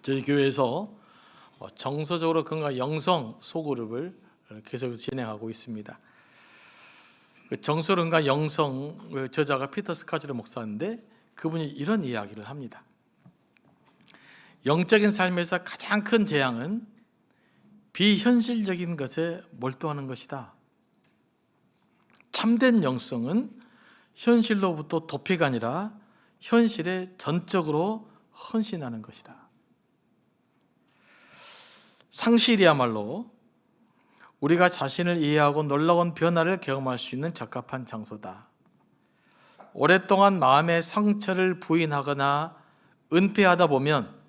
저희 교회에서 정서적으로 건강 영성 소그룹을 계속 진행하고 있습니다. 정서로 건강 영성 저자가 피터 스카즈르 목사인데 그분이 이런 이야기를 합니다. 영적인 삶에서 가장 큰 재앙은 비현실적인 것에 몰두하는 것이다. 참된 영성은 현실로부터 도피가 아니라 현실에 전적으로 헌신하는 것이다. 상실이야말로 우리가 자신을 이해하고 놀라운 변화를 경험할 수 있는 적합한 장소다. 오랫동안 마음의 상처를 부인하거나 은폐하다 보면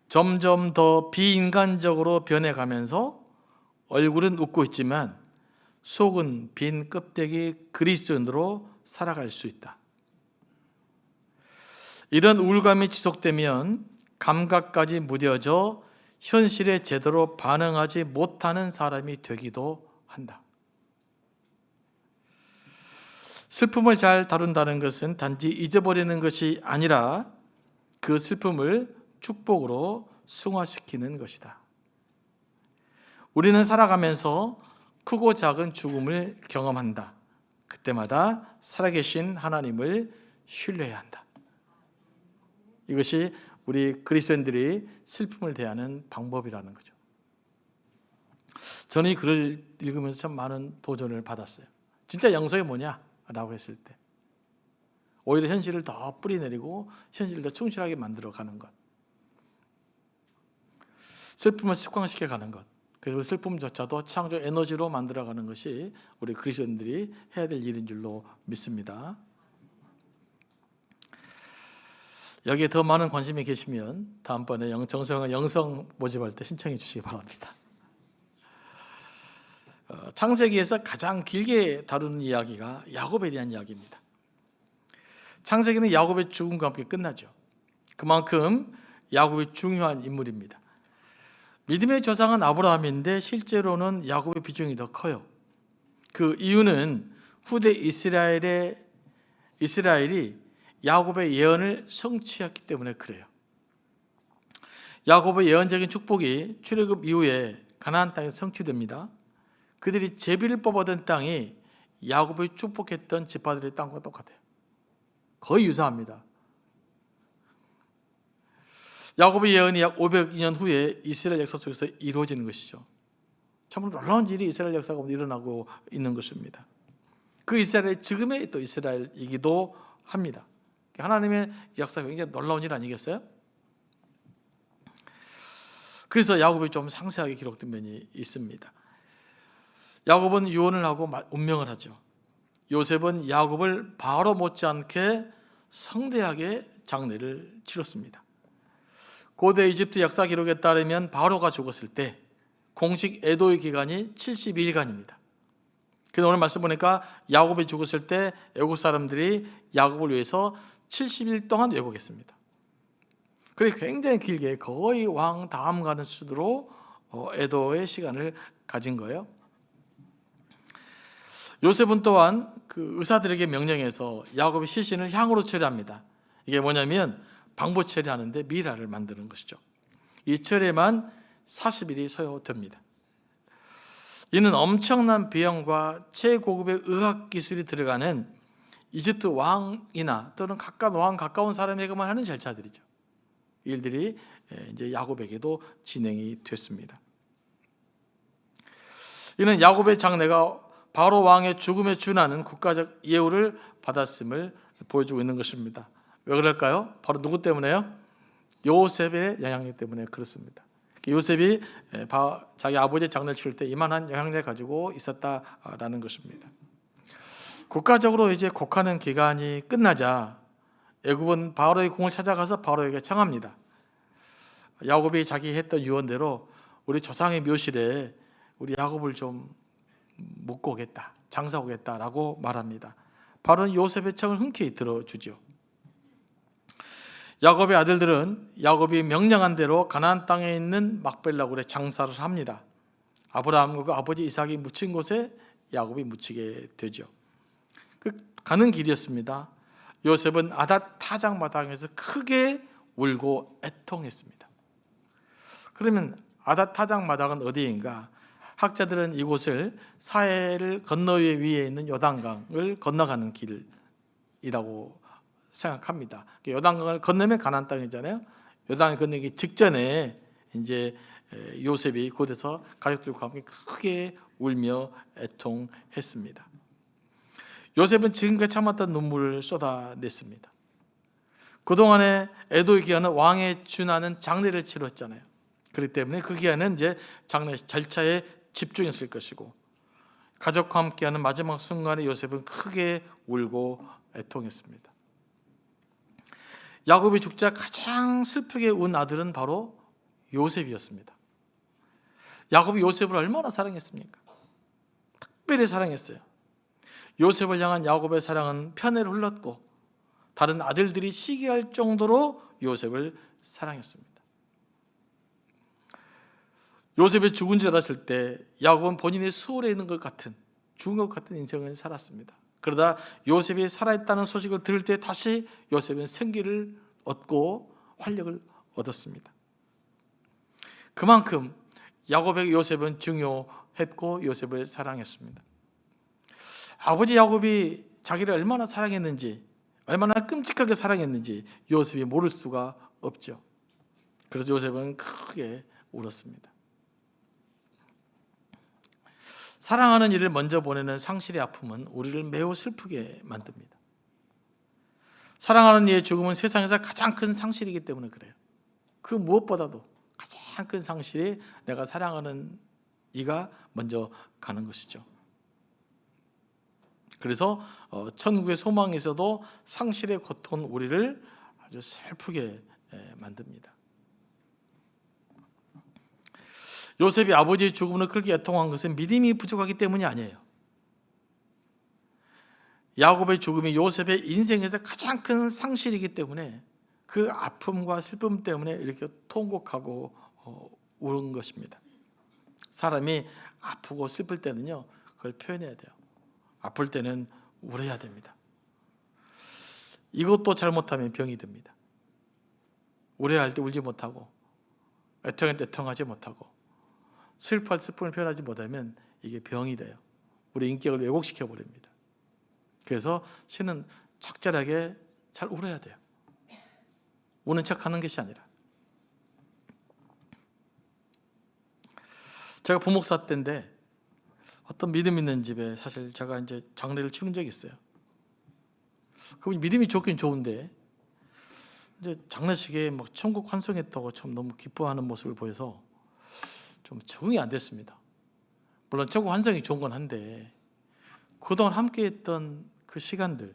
점점 더 비인간적으로 변해가면서 얼굴은 웃고 있지만 속은 빈 껍데기 그리스도인으로 살아갈 수 있다. 이런 우울감이 지속되면 감각까지 무뎌져 현실에 제대로 반응하지 못하는 사람이 되기도 한다. 슬픔을 잘 다룬다는 것은 단지 잊어버리는 것이 아니라 그 슬픔을 축복으로 승화시키는 것이다. 우리는 살아가면서 크고 작은 죽음을 경험한다. 그때마다 살아계신 하나님을 신뢰해야 한다. 이것이 우리 그리스도인들이 슬픔을 대하는 방법이라는 거죠. 저는 이 글을 읽으면서 참 많은 도전을 받았어요. 진짜 영성이 뭐냐? 라고 했을 때 오히려 현실을 더 뿌리내리고 현실을 더 충실하게 만들어가는 것, 슬픔을 습관시켜가는 것, 그리고 슬픔조차도 창조 에너지로 만들어가는 것이 우리 그리스도인들이 해야 될 일인 줄로 믿습니다. 여기에 더 많은 관심이 계시면 다음번에 정성과 영성 모집할 때 신청해 주시기 바랍니다. 창세기에서 가장 길게 다루는 이야기가 야곱에 대한 이야기입니다. 창세기는 야곱의 죽음과 함께 끝나죠. 그만큼 야곱이 중요한 인물입니다. 믿음의 조상은 아브라함인데 실제로는 야곱의 비중이 더 커요. 그 이유는 후대 이스라엘이 야곱의 예언을 성취했기 때문에 그래요. 야곱의 예언적인 축복이 출애굽 이후에 가나안 땅에 성취됩니다. 그들이 제비를 뽑아든 땅이 야곱이 축복했던 지파들의 땅과 똑같아요. 거의 유사합니다. 야곱의 예언이 약 500년 후에 이스라엘 역사 속에서 이루어지는 것이죠. 참으로 놀라운 일이 이스라엘 역사 가운데 일어나고 있는 것입니다. 그 이스라엘이 지금의 또 이스라엘이기도 합니다. 하나님의 역사가 굉장히 놀라운 일 아니겠어요? 그래서 야곱이 좀 상세하게 기록된 면이 있습니다. 야곱은 유언을 하고 운명을 하죠. 요셉은 야곱을 바로 못지않게 성대하게 장례를 치렀습니다. 고대 이집트 역사 기록에 따르면 바로가 죽었을 때 공식 애도의 기간이 72일간입니다. 그런데 오늘 말씀 보니까 야곱이 죽었을 때 애국 사람들이 야곱을 위해서 70일 동안 왜곡했습니다. 그래서 굉장히 길게 거의 왕 다음 가는 수두로 애도의 시간을 가진 거예요. 요셉은 또한 그 의사들에게 명령해서 야곱의 시신을 향으로 처리합니다. 이게 뭐냐면 방부 처리하는데 미라를 만드는 것이죠. 이 처리에만 40일이 소요됩니다. 이는 엄청난 비용과 최고급의 의학 기술이 들어가는 이집트 왕이나 또는 가까운 사람에게만 하는 절차들이죠. 일들이 이제 야곱에게도 진행이 됐습니다. 이는 야곱의 장례가 바로 왕의 죽음에 준하는 국가적 예우를 받았음을 보여주고 있는 것입니다. 왜 그럴까요? 바로 누구 때문에요? 요셉의 영향력 때문에 그렇습니다. 요셉이 자기 아버지의 장례를 치를 때 이만한 영향력을 가지고 있었다라는 것입니다. 국가적으로 이제 곡하는 기간이 끝나자 애굽은 바로의 궁을 찾아가서 바로에게 청합니다. 야곱이 자기 했던 유언대로 우리 조상의 묘실에 우리 야곱을 좀 묻고 오겠다, 장사오겠다라고 말합니다. 바로는 요셉의 청을 흔쾌히 들어주죠. 야곱의 아들들은 야곱이 명령한 대로 가나안 땅에 있는 막벨라 굴에 장사를 합니다. 아브라함과 그 아버지 이삭이 묻힌 곳에 야곱이 묻히게 되죠. 가는 길이었습니다. 요셉은 아닷 타작 마당에서 크게 울고 애통했습니다. 그러면 타작마당은 어디인가? 학자들은 이곳을 사해를 건너위 위에 있는 요단강을 건너가는 길이라고 생각합니다. 요단강을 건너면 가나안 땅이잖아요. 요단을 건너기 직전에 이제 요셉이 그곳에서 가족들과 함께 크게 울며 애통했습니다. 요셉은 지금까지 참았던 눈물을 쏟아냈습니다. 그동안에 애도의 기간은 왕에 준하는 장례를 치렀잖아요. 그렇기 때문에 그 기간은 이제 장례 절차에 집중했을 것이고, 가족과 함께하는 마지막 순간에 요셉은 크게 울고 애통했습니다. 야곱이 죽자 가장 슬프게 운 아들은 바로 요셉이었습니다. 야곱이 요셉을 얼마나 사랑했습니까? 특별히 사랑했어요. 요셉을 향한 야곱의 사랑은 편애를 흘렀고 다른 아들들이 시기할 정도로 요셉을 사랑했습니다. 요셉이 죽은 줄 알았을 때 야곱은 본인의 수월에 있는 것 같은, 죽은 것 같은 인생을 살았습니다. 그러다 요셉이 살아있다는 소식을 들을 때 다시 요셉은 생기를 얻고 활력을 얻었습니다. 그만큼 야곱에게 요셉은 중요했고 요셉을 사랑했습니다. 아버지 야곱이 자기를 얼마나 사랑했는지, 얼마나 끔찍하게 사랑했는지 요셉이 모를 수가 없죠. 그래서 요셉은 크게 울었습니다. 사랑하는 이를 먼저 보내는 상실의 아픔은 우리를 매우 슬프게 만듭니다. 사랑하는 이의 죽음은 세상에서 가장 큰 상실이기 때문에 그래요. 그 무엇보다도 가장 큰 상실이 내가 사랑하는 이가 먼저 가는 것이죠. 그래서 천국의 소망에서도 상실의 고통은 우리를 아주 슬프게 만듭니다. 요셉이 아버지의 죽음을 그렇게 애통한 것은 믿음이 부족하기 때문이 아니에요. 야곱의 죽음이 요셉의 인생에서 가장 큰 상실이기 때문에 그 아픔과 슬픔 때문에 이렇게 통곡하고 우는 것입니다. 사람이 아프고 슬플 때는요, 그걸 표현해야 돼요. 아플 때는 울어야 됩니다. 이것도 잘못하면 병이 듭니다. 울어야 할 때 울지 못하고, 애통할 때 애통하지 못하고, 슬퍼할 슬픔을 표현하지 못하면 이게 병이 돼요. 우리 인격을 왜곡시켜 버립니다. 그래서 신은 적절하게 잘 울어야 돼요. 우는 척하는 것이 아니라. 제가 부목사 때인데 어떤 믿음 있는 집에 사실 제가 이제 장례를 치른 적이 있어요. 그분이 믿음이 좋긴 좋은데 이제 장례식에 막 천국 환송했다고 참 너무 기뻐하는 모습을 보여서 좀 적응이 안 됐습니다. 물론 천국 환송이 좋은 건 한데 그동안 함께했던 그 시간들,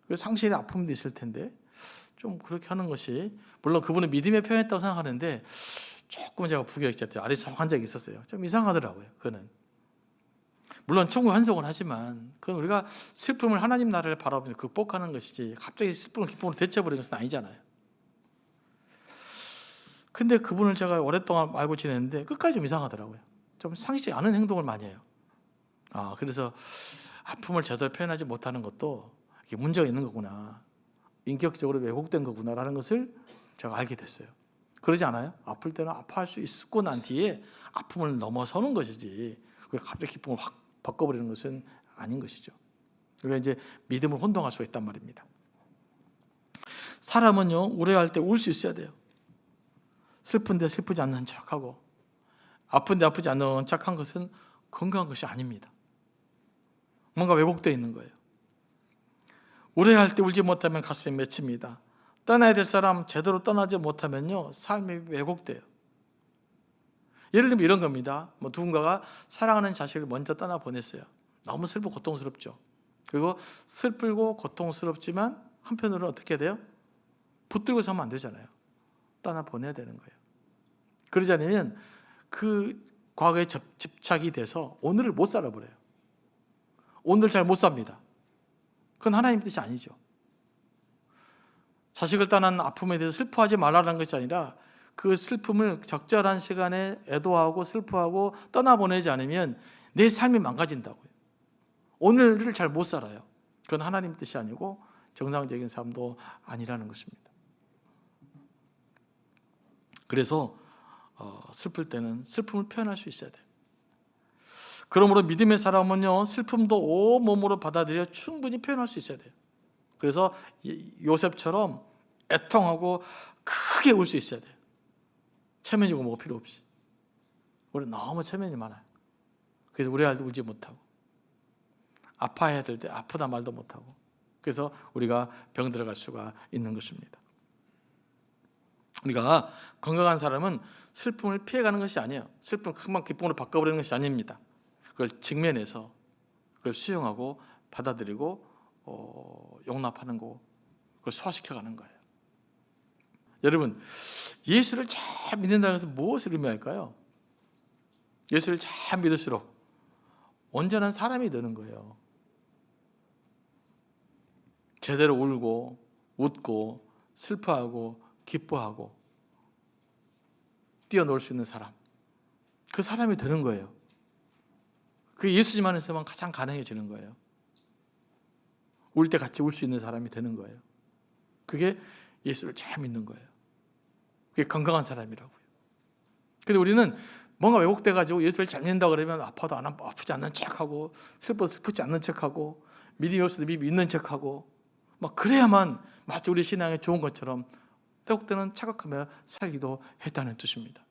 그 상실의 아픔도 있을 텐데 좀 그렇게 하는 것이, 물론 그분은 믿음에 표현했다고 생각하는데 조금 제가 부교육자한테 아리송한 적이 있었어요. 좀 이상하더라고요. 그거는 물론 천국 환송을 하지만 그건 우리가 슬픔을 하나님 나라를 바라보면서 극복하는 것이지 갑자기 슬픔을 기쁨으로 대체해버리는 것은 아니잖아요. 근데 그분을 제가 오랫동안 알고 지냈는데 끝까지 좀 이상하더라고요. 좀 상식지 않은 행동을 많이 해요. 그래서 아픔을 제대로 표현하지 못하는 것도 이게 문제가 있는 거구나, 인격적으로 왜곡된 거구나라는 것을 제가 알게 됐어요. 그러지 않아요? 아플 때는 아파할 수 있고 난 뒤에 아픔을 넘어서는 것이지 갑자기 기쁨을 확 바꿔버리는 것은 아닌 것이죠. 그러니까 이제 믿음을 혼동할 수가 있단 말입니다. 사람은요, 우려할 때 울 수 있어야 돼요. 슬픈데 슬프지 않는 척하고 아픈데 아프지 않는 척한 것은 건강한 것이 아닙니다. 뭔가 왜곡되어 있는 거예요. 우려할 때 울지 못하면 가슴이 맺힙니다. 떠나야 될 사람 제대로 떠나지 못하면요, 삶이 왜곡돼요. 예를 들면 이런 겁니다. 누군가가 사랑하는 자식을 먼저 떠나 보냈어요. 너무 슬프고 고통스럽죠. 그리고 슬프고 고통스럽지만 한편으로는 어떻게 돼요? 붙들고 서면 안 되잖아요. 떠나 보내야 되는 거예요. 그러지 않으면 그 과거에 집착이 돼서 오늘을 못 살아버려요. 오늘 잘 못 삽니다. 그건 하나님 뜻이 아니죠. 자식을 떠난 아픔에 대해서 슬퍼하지 말라는 것이 아니라 그 슬픔을 적절한 시간에 애도하고 슬퍼하고 떠나보내지 않으면 내 삶이 망가진다고요. 오늘을 잘 못 살아요. 그건 하나님 뜻이 아니고 정상적인 삶도 아니라는 것입니다. 그래서 슬플 때는 슬픔을 표현할 수 있어야 돼요. 그러므로 믿음의 사람은요, 슬픔도 온몸으로 받아들여 충분히 표현할 수 있어야 돼요. 그래서 요셉처럼 애통하고 크게 울 수 있어야 돼요. 체면이고 뭐가 필요 없이. 우리 너무 체면이 많아요. 그래서 우리 아이도 울지 못하고, 아파해야 될 때 아프다 말도 못하고, 그래서 우리가 병 들어갈 수가 있는 것입니다. 우리가 건강한 사람은 슬픔을 피해가는 것이 아니에요. 슬픔을 금방 기쁨으로 바꿔버리는 것이 아닙니다. 그걸 직면해서 그걸 수용하고 받아들이고 용납하는 거고, 그걸 소화시켜가는 거예요. 여러분, 예수를 잘 믿는다는 것은 무엇을 의미할까요? 예수를 잘 믿을수록 온전한 사람이 되는 거예요. 제대로 울고 웃고 슬퍼하고 기뻐하고 뛰어놀 수 있는 사람, 그 사람이 되는 거예요. 그게 예수님 안에서만 가장 가능해지는 거예요. 울 때 같이 울 수 있는 사람이 되는 거예요. 그게 예수를 잘 믿는 거예요. 그게 건강한 사람이라고요. 근데 우리는 뭔가 왜곡돼가지고 예수를 잘 믿는다 그러면 아파도 아프지 않는 척하고, 슬프지 않는 척하고, 믿음이 없어도 믿는 척하고, 막 그래야만 마치 우리 신앙에 좋은 것처럼 왜곡되는 착각하며 살기도 했다는 뜻입니다.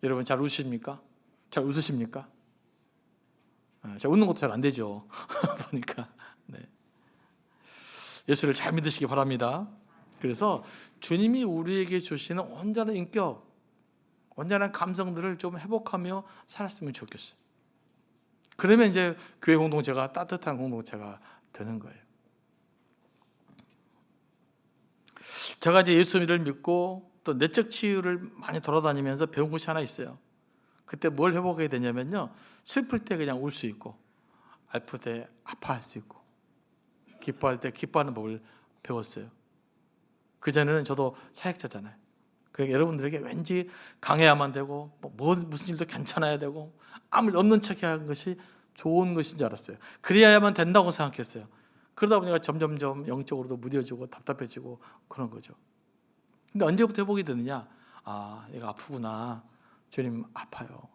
여러분, 잘 웃으십니까? 잘 웃으십니까? 잘 웃는 것도 잘 안 되죠. 보니까. 네. 예수를 잘 믿으시기 바랍니다. 그래서 주님이 우리에게 주시는 온전한 인격, 온전한 감성들을 좀 회복하며 살았으면 좋겠어요. 그러면 이제 교회 공동체가 따뜻한 공동체가 되는 거예요. 제가 이제 예수님을 믿고 또 내적 치유를 많이 돌아다니면서 배운 것이 하나 있어요. 그때 뭘 회복해야 되냐면요, 슬플 때 그냥 울 수 있고, 아플 때 아파할 수 있고, 기뻐할 때 기뻐하는 법을 배웠어요. 그전에는 저도 사역자잖아요. 그러니까 여러분들에게 왠지 강해야만 되고, 무슨 일도 괜찮아야 되고, 아무 일 없는 척해야 하는 것이 좋은 것인 줄 알았어요. 그래야만 된다고 생각했어요. 그러다 보니까 점점점 영적으로도 무뎌지고 답답해지고 그런 거죠. 근데 언제부터 회복이 되느냐? 아, 내가 아프구나. 주님 아파요.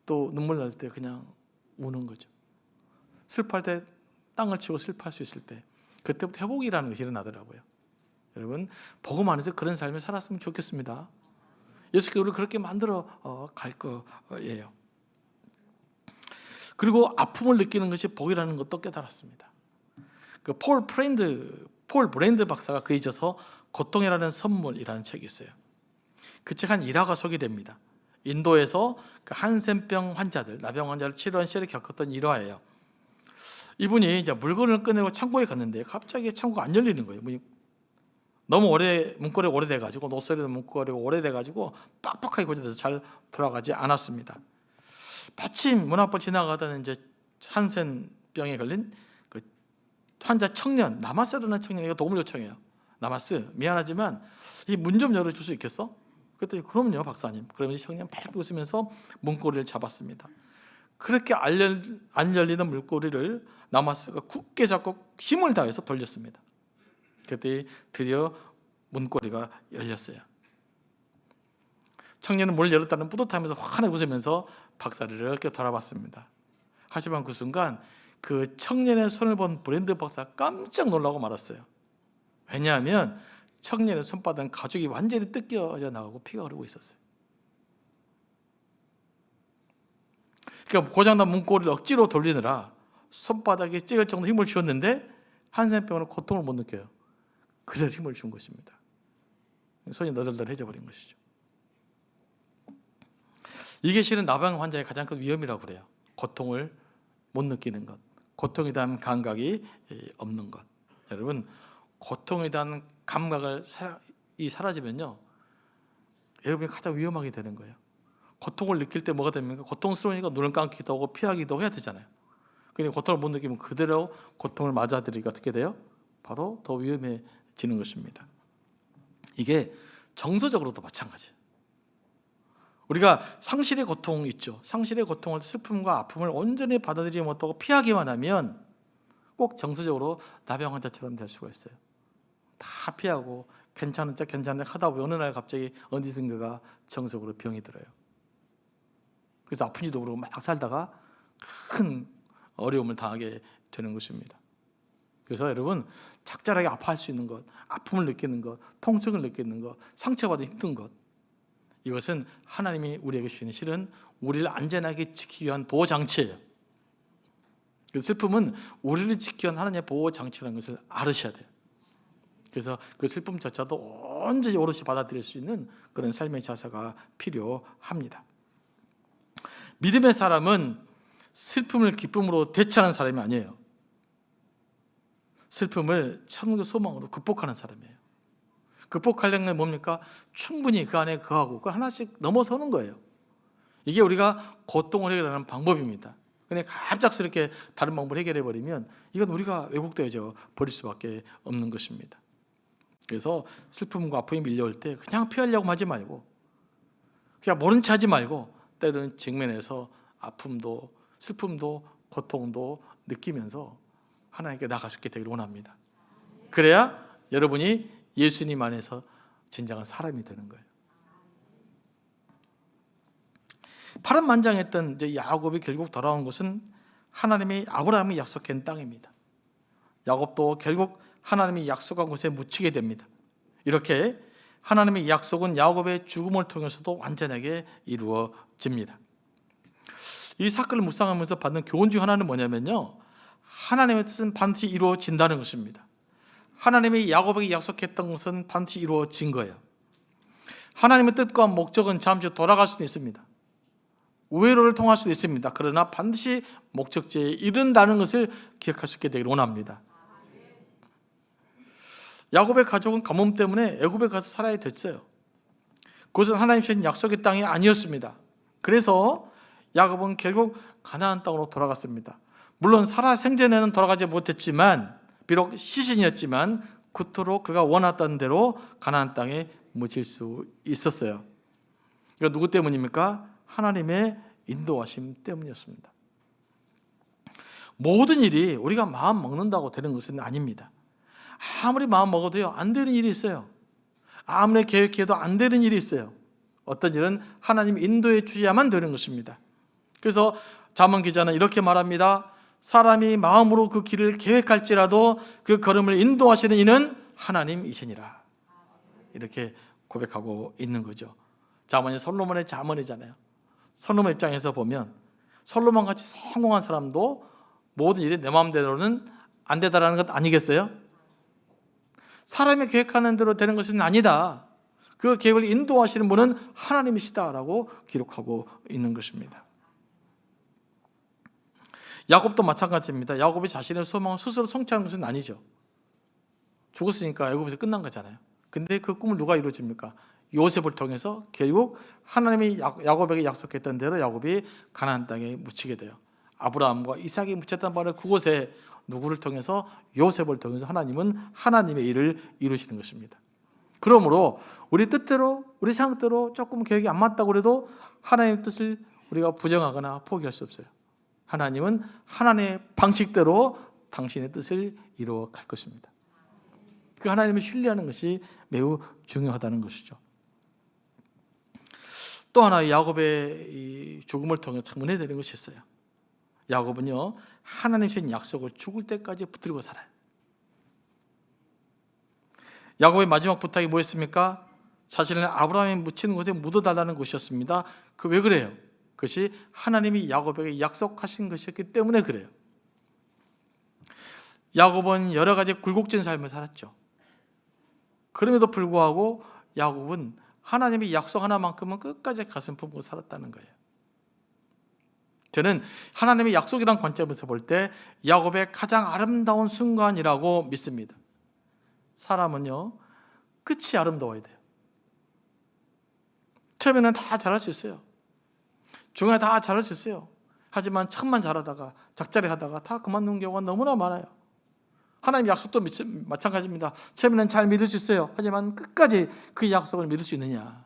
또 눈물 날 때 그냥 우는 거죠. 슬퍼할 때 땅을 치고 슬퍼할 수 있을 때, 그때부터 회복이라는 것이 일어나더라고요. 여러분, 복음 안에서 그런 삶을 살았으면 좋겠습니다. 예수께서 우리를 그렇게 만들어 갈 거예요. 그리고 아픔을 느끼는 것이 복이라는 것도 깨달았습니다. 그 폴 브랜드 박사가 그에 있어서 고통이라는 선물이라는 책이 있어요. 그 책 한 일화가 소개됩니다. 인도에서 그 한센병 환자들, 나병 환자를 치료한 시절에 겪었던 일화예요. 이분이 이제 물건을 꺼내고 창고에 갔는데 갑자기 창고가 안 열리는 거예요. 너무 문고리가 오래돼가지고, 노쇠로 문고리가 오래돼가지고 빡빡하게 고정돼서 잘 돌아가지 않았습니다. 마침 문 앞을 지나가던 이제 한센병에 걸린 그 환자 청년, 나마스라는 청년에게 도움을 요청해요. 나마스, 미안하지만 이 문 좀 열어줄 수 있겠어? 그랬더니 그럼요 박사님. 그러면 이 청년 밝게 웃으면서 문고리를 잡았습니다. 그렇게 안 열리는 문고리를 나마스가 굳게 잡고 힘을 다해서 돌렸습니다. 그때 드디어 문고리가 열렸어요. 청년은 문을 열었다는 뿌듯하면서 환하게 웃으면서 박사를 이렇게 돌아봤습니다. 하지만 그 순간 그 청년의 손을 본 브랜드 박사가 깜짝 놀라고 말았어요. 왜냐하면 청년의 손바닥은 가죽이 완전히 뜯겨져 나가고 피가 흐르고 있었어요. 그러니까 고장난 문고리를 억지로 돌리느라 손바닥에 찢을 정도 힘을 주었는데 한센병은 고통을 못 느껴요. 그대로 힘을 준 것입니다. 손이 너덜너덜해져 버린 것이죠. 이게 실은 나병 환자의 가장 큰 위험이라고 그래요. 고통을 못 느끼는 것, 고통에 대한 감각이 없는 것. 여러분, 고통에 대한 감각을 사라지면요, 여러분이 가장 위험하게 되는 거예요. 고통을 느낄 때 뭐가 됩니까? 고통스러우니까 눈을 감기도 하고 피하기도 해야 되잖아요. 근데 고통을 못 느끼면 그대로 고통을 맞아들이기가 어떻게 돼요? 바로 더 위험해지는 것입니다. 이게 정서적으로도 마찬가지예요. 우리가 상실의 고통 있죠. 상실의 고통을, 슬픔과 아픔을 온전히 받아들이지 못하고 피하기만 하면 꼭 정서적으로 나병 환자처럼 될 수가 있어요. 다 피하고 괜찮은 척 하다 보면 어느 날 갑자기 어디선가가 정석으로 병이 들어요. 그래서 아픈지도 모르고 막 살다가 큰 어려움을 당하게 되는 것입니다. 그래서 여러분, 적절하게 아파할 수 있는 것, 아픔을 느끼는 것, 통증을 느끼는 것, 상처받아 힘든 것, 이것은 하나님이 우리에게 주시는 실은 우리를 안전하게 지키기 위한 보호장치예요. 그 슬픔은 우리를 지키기 위한 하나님의 보호장치라는 것을 알으셔야 돼요. 그래서 그 슬픔조차도 언제든지 오롯이 받아들일 수 있는 그런 삶의 자세가 필요합니다. 믿음의 사람은 슬픔을 기쁨으로 대체하는 사람이 아니에요. 슬픔을 천국의 소망으로 극복하는 사람이에요. 극복하려는 건 뭡니까? 충분히 그 안에 거하고 그 하나씩 넘어서는 거예요. 이게 우리가 고통을 해결하는 방법입니다. 근데 갑작스럽게 다른 방법을 해결해 버리면 이건 우리가 왜곡되어져 버릴 수밖에 없는 것입니다. 그래서 슬픔과 아픔이 밀려올 때 그냥 피하려고 하지 말고, 그냥 모른 체 하지 말고 때로는 직면해서 아픔도 슬픔도 고통도 느끼면서 하나님께 나아갈 수 있게 되기를 원합니다. 그래야 여러분이 예수님 안에서 진정한 사람이 되는 거예요. 파란만장했던 이제 야곱이 결국 돌아온 것은 하나님이 아브라함이 약속한 땅입니다. 야곱도 결국 하나님이 약속한 곳에 묻히게 됩니다. 이렇게 하나님의 약속은 야곱의 죽음을 통해서도 완전하게 이루어집니다. 이 사건을 묵상하면서 받는 교훈 중 하나는 뭐냐면요, 하나님의 뜻은 반드시 이루어진다는 것입니다. 하나님이 야곱에게 약속했던 것은 반드시 이루어진 거예요. 하나님의 뜻과 목적은 잠시 돌아갈 수도 있습니다. 우회로를 통할 수도 있습니다. 그러나 반드시 목적지에 이른다는 것을 기억할 수 있게 되기를 원합니다. 야곱의 가족은 가뭄 때문에 애굽에 가서 살아야 됐어요. 그것은 하나님 주신 약속의 땅이 아니었습니다. 그래서 야곱은 결국 가나안 땅으로 돌아갔습니다. 물론 살아 생전에는 돌아가지 못했지만, 비록 시신이었지만 그토록 그가 원했던 대로 가나안 땅에 묻힐 수 있었어요. 이거 누구 때문입니까? 하나님의 인도하심 때문이었습니다. 모든 일이 우리가 마음 먹는다고 되는 것은 아닙니다. 아무리 마음 먹어도요, 안 되는 일이 있어요. 아무리 계획해도 안 되는 일이 있어요. 어떤 일은 하나님 인도해 주셔야만 되는 것입니다. 그래서 잠언 기자는 이렇게 말합니다. 사람이 마음으로 그 길을 계획할지라도 그 걸음을 인도하시는 이는 하나님이시니라. 이렇게 고백하고 있는 거죠. 잠언이 솔로몬의 잠언이잖아요. 솔로몬 입장에서 보면 솔로몬 같이 성공한 사람도 모든 일이 내 마음대로는 안 되다라는 것 아니겠어요? 사람이 계획하는 대로 되는 것은 아니다. 그 계획을 인도하시는 분은 하나님이시다라고 기록하고 있는 것입니다. 야곱도 마찬가지입니다. 야곱이 자신의 소망을 스스로 성취하는 것은 아니죠. 죽었으니까 애굽에서 끝난 거잖아요. 근데 그 꿈을 누가 이루어줍니까? 요셉을 통해서 결국 하나님이 야곱에게 약속했던 대로 야곱이 가나안 땅에 묻히게 돼요. 아브라함과 이삭이 묻혔단 말은 그곳에 누구를 통해서? 요셉을 통해서 하나님은 하나님의 일을 이루시는 것입니다. 그러므로 우리 뜻대로, 우리 생각대로 조금 계획이 안 맞다고 해도 하나님의 뜻을 우리가 부정하거나 포기할 수 없어요. 하나님은 하나님의 방식대로 당신의 뜻을 이루어 갈 것입니다. 그 하나님을 신뢰하는 것이 매우 중요하다는 것이죠. 또 하나 야곱의 이 죽음을 통해 참 은혜되는 것이 있어요. 야곱은요, 하나님 주신 약속을 죽을 때까지 붙들고 살아요. 야곱의 마지막 부탁이 뭐였습니까? 자신을 아브라함이 묻히는 곳에 묻어달라는 것이었습니다. 그 왜 그래요? 그것이 하나님이 야곱에게 약속하신 것이었기 때문에 그래요. 야곱은 여러 가지 굴곡진 삶을 살았죠. 그럼에도 불구하고 야곱은 하나님이 약속 하나만큼은 끝까지 가슴 품고 살았다는 거예요. 저는 하나님의 약속이라는 관점에서 볼 때 야곱의 가장 아름다운 순간이라고 믿습니다. 사람은요, 끝이 아름다워야 돼요. 처음에는 다 잘할 수 있어요. 중간에 다 잘할 수 있어요. 하지만 첫만 잘하다가 작자리 하다가 다 그만두는 경우가 너무나 많아요. 하나님 약속도 마찬가지입니다. 처음에는 잘 믿을 수 있어요. 하지만 끝까지 그 약속을 믿을 수 있느냐,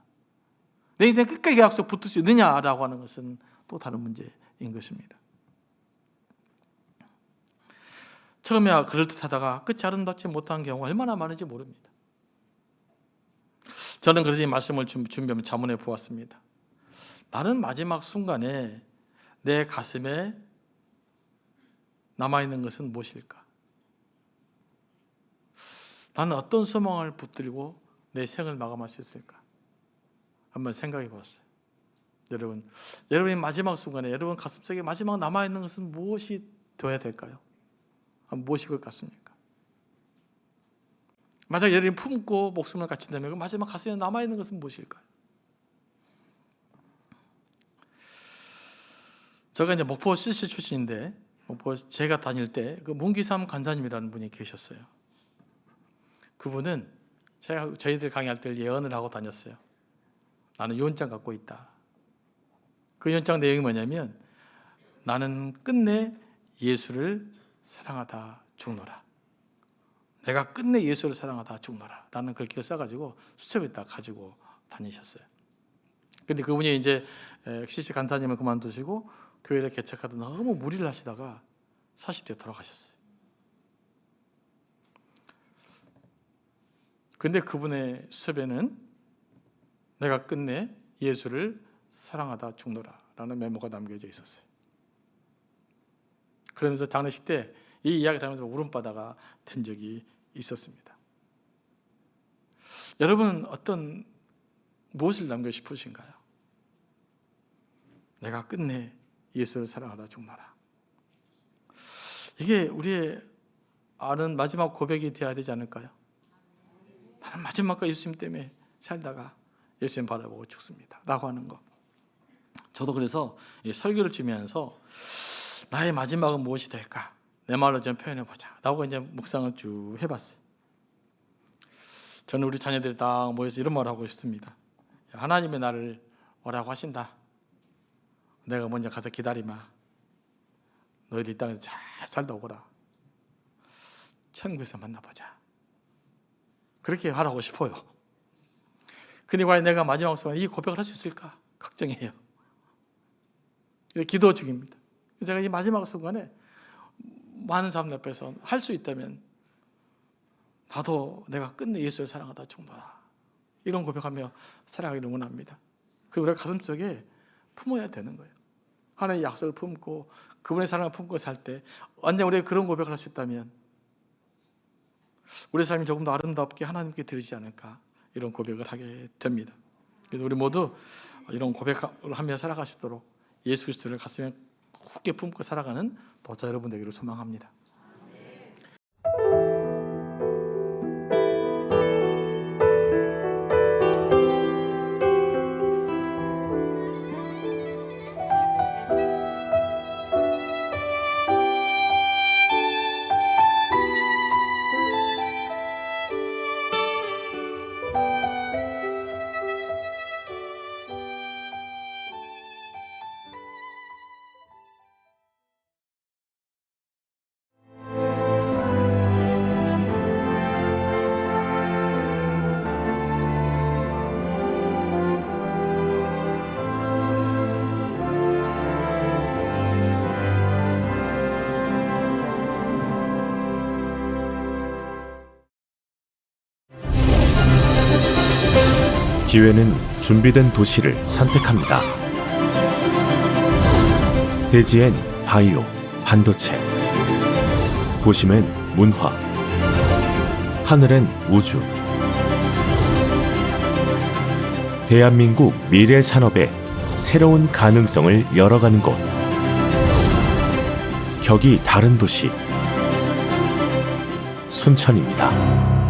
내 인생 끝까지 그 약속 붙을 수 있느냐라고 하는 것은 또 다른 문제인 것입니다. 처음에야 그럴듯하다가 끝이 아름답지 못한 경우가 얼마나 많은지 모릅니다. 저는 그래서 이 말씀을 준비하면 자문해 보았습니다. 나는 마지막 순간에 내 가슴에 남아있는 것은 무엇일까? 나는 어떤 소망을 붙들고 내 생을 마감할 수 있을까? 한번 생각해 보았어요. 여러분의 마지막 순간에 여러분 가슴속에 마지막 남아있는 것은 무엇이 되어야 될까요? 무엇일 것 같습니까? 만약 여러분이 품고 목숨을 바친다면 그 마지막 가슴에 남아있는 것은 무엇일까요? 제가 이제 목포 CC 출신인데 목포 제가 다닐 때 그 문기삼 간사님이라는 분이 계셨어요. 그분은 저희들 강의할 때 예언을 하고 다녔어요. 나는 유언장 갖고 있다. 그 유언장 내용이 뭐냐면 나는 끝내 예수를 사랑하다 죽노라. 내가 끝내 예수를 사랑하다 죽노라. 라는 글귀를 써가지고 수첩에다 가지고 다니셨어요. 근데 그분이 이제 CC 간사님을 그만두시고 교회를 개척하다 너무 무리를 하시다가 40대 돌아가셨어요. 근데 그분의 수첩에는 내가 끝내 예수를 사랑하다 죽노라 라는 메모가 남겨져 있었어요. 그러면서 장례식 때 이 이야기를 하면서 울음바다가 된 적이 있었습니다. 여러분은 무엇을 남기고 싶으신가요? 내가 끝내 예수를 사랑하다 죽노라. 이게 우리의 아는 마지막 고백이 되어야 되지 않을까요? 나는 마지막까지 예수님 때문에 살다가 예수님 바라보고 죽습니다 라고 하는 거. 저도 그래서 설교를 준비하면서 나의 마지막은 무엇이 될까? 내 말로 좀 표현해보자 라고 이제 묵상을 쭉 해봤어요. 저는 우리 자녀들이 딱 모여서 이런 말을 하고 싶습니다. 하나님이 나를 오라고 하신다. 내가 먼저 가서 기다리마. 너희들 이 땅에서 잘 살다 오거라. 천국에서 만나보자. 그렇게 하라고 싶어요. 근데 과연 내가 마지막 순간에 이 고백을 할 수 있을까? 걱정해요. 기도 중입니다. 제가 이 마지막 순간에 많은 사람들 앞에서 할 수 있다면 나도 내가 끝내 예수를 사랑하다 죽노라. 이런 고백하며 살아가기를 원합니다. 그리고 우리가 가슴속에 품어야 되는 거예요. 하나님의 약속을 품고 그분의 사랑을 품고 살 때 완전 우리가 그런 고백을 할 수 있다면 우리 삶이 조금 더 아름답게 하나님께 드리지 않을까 이런 고백을 하게 됩니다. 그래서 우리 모두 이런 고백을 하며 살아갈 수 있도록 예수 그리스도를 가슴에 굳게 품고 살아가는 도자 여러분 되기를 소망합니다. 기회는 준비된 도시를 선택합니다. 대지엔 바이오, 반도체, 도심엔 문화, 하늘엔 우주. 대한민국 미래 산업의 새로운 가능성을 열어가는 곳. 격이 다른 도시, 순천입니다.